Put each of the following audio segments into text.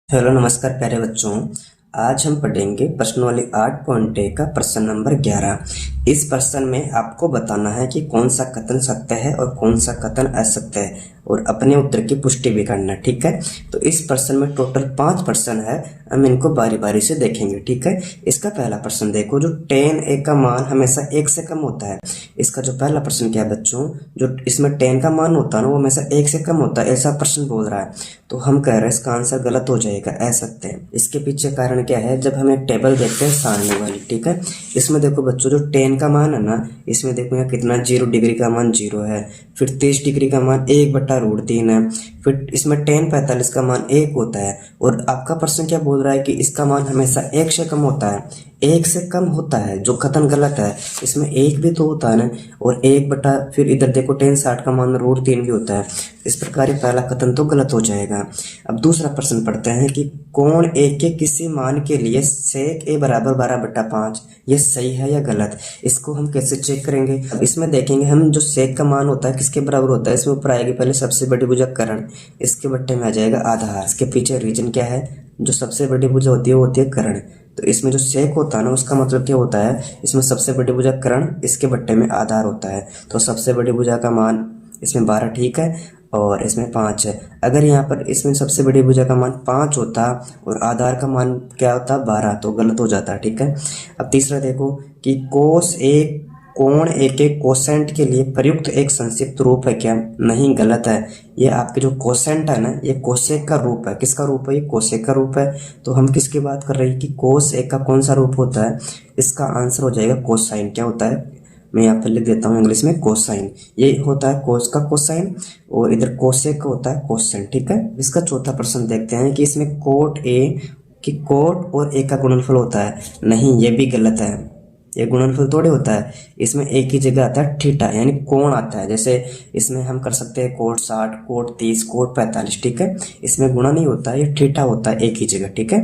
Hello नमस्कार प्यारे बच्चों। आज हम पढ़ेंगे प्रश्नावली 8.1 का प्रश्न नंबर 11। इस प्रश्न में आपको बताना है कि कौन सा कथन सत्य है और कौन सा कथन असत्य है और अपने उत्तर की पुष्टि भी करना। ठीक है, तो इस प्रश्न में टोटल 5 प्रश्न है, हम इनको बारी बारी से देखेंगे। ठीक है, इसका पहला प्रश्न देखो, जो tan a का मान हमेशा 1 से कम होता है। इसका जो पहला प्रश्न क्या है बच्चों, जो इसमें tan का मान होता है ना वो हमेशा 1 से कम होता है, ऐसा प्रश्न बोल रहा है। तो हम कह रहे हैं इसका आंसर गलत हो जाएगा, असत्य है। इसके पीछे कारण क्या है, जब हम एक टेबल देखते हैं सारणी वाली। ठीक है, इसमें देखो बच्चों, जो tan का मान है ना, इसमें देखो यहाँ कितना 0 डिग्री का मान 0 है, फिर 30 डिग्री का मान 1/√3 है, फिर इसमें tan 45 का मान 1 होता है। और आपका प्रश्न क्या बोल रहा है कि इसका मान हमेशा 1 से कम होता है, 1 से कम होता है, जो कथन गलत है। इसमें 1 भी तो होता है ना, और 1 बटा फिर इधर देखो tan 60 का मान √3 भी होता है। इस प्रकार पहला कथन तो गलत हो जाएगा। अब दूसरा प्रश्न पढ़ते हैं कि कोण ए के किसी मान के लिए sec a बराबर 12/5, ये सही है या गलत। इसको हम कैसे चेक करेंगे, अब इसमें देखेंगे हम, जो sec का मान होता है किसके बराबर होता है, इसमें ऊपर आएगी पहले सबसे बड़ी भुजा कर्ण, इसके बट्टे में आ जाएगा आधार। इसके पीछे रीजन क्या है, जो सबसे बड़ी भुजा होती है वो होती है कर्ण। तो इसमें जो sec होता है ना, उसका मतलब क्या होता है, इसमें सबसे बड़ी भुजा कर्ण, इसके बट्टे में आधार होता है। तो सबसे बड़ी भुजा का मान इसमें 12 ठीक है, और इसमें 5 है। अगर यहाँ पर इसमें सबसे बड़ी भुजा का मान 5 होता और आधार का मान क्या होता 12, तो गलत हो जाता। ठीक है, अब तीसरा देखो कि कोस ए कोण ए के कोसेंट के लिए प्रयुक्त एक संक्षिप्त रूप है क्या, नहीं गलत है। ये आपके जो कोसेंट है ना, ये कोसेक का रूप है। किसका रूप है, ये कोसेक का रूप है। तो हम किसकी बात कर रहे हैं कि कोस ए का कौन सा रूप होता है, इसका आंसर हो जाएगा कोसाइन। क्या होता है, मैं यहाँ पर लिख देता हूँ इंग्लिश में, कोसाइन। ये होता है कोस का कोसाइन, और इधर कोसेक का होता है कोसेंट। ठीक है, इसका चौथा प्रश्न देखते हैं कि इसमें कोट ए कि कोट और ए का गुणनफल होता है, नहीं ये भी गलत है। ये गुणनफल थोड़े होता है, इसमें एक ही जगह आता है थीटा, यानी कोण आता है। जैसे इसमें हम कर सकते हैं कोट 60, कोट 30, कोट 45। ठीक है, इसमें गुणा नहीं होता है, ये थीटा होता है एक ही जगह। ठीक है,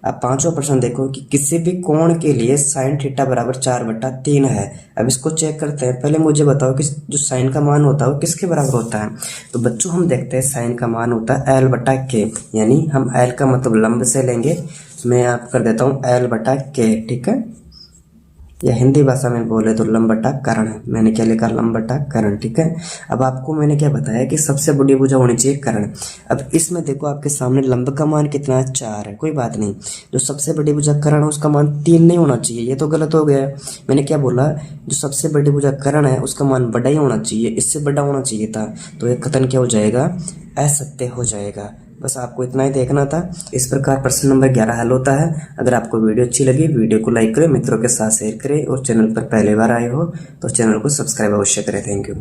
अब पांचवा प्रश्न देखो कि किसी भी कोण के लिए साइन थीटा बराबर 4/3 है। अब इसको चेक करते हैं। पहले मुझे बताओ कि जो साइन का मान होता है वो किसके बराबर होता है। तो बच्चों हम देखते हैं साइन का मान होता है L/K, यानी हम L का मतलब लंब से लेंगे। मैं आप कर देता हूँ L/K। ठीक है, या हिंदी भाषा में बोले तो लंब/कर्ण है। मैंने क्या लिखा, लंब/कर्ण। ठीक है, अब आपको मैंने क्या बताया कि सबसे बड़ी भुजा होनी चाहिए कर्ण। अब इसमें देखो आपके सामने लंब का मान कितना है, 4 है, कोई बात नहीं। जो सबसे बड़ी भुजा कर्ण है उसका मान 3 नहीं होना चाहिए, ये तो गलत हो गया। मैंने क्या बोला, जो सबसे बड़ी भुजा कर्ण है उसका मान बड़ा ही होना चाहिए, इससे बड़ा होना चाहिए था। तो ये कथन क्या हो जाएगा, असत्य हो जाएगा। बस आपको इतना ही देखना था। इस प्रकार प्रश्न नंबर 11 हल होता है। अगर आपको वीडियो अच्छी लगी, वीडियो को लाइक करें, मित्रों के साथ शेयर करें, और चैनल पर पहली बार आए हो तो चैनल को सब्सक्राइब अवश्य करें। Thank you.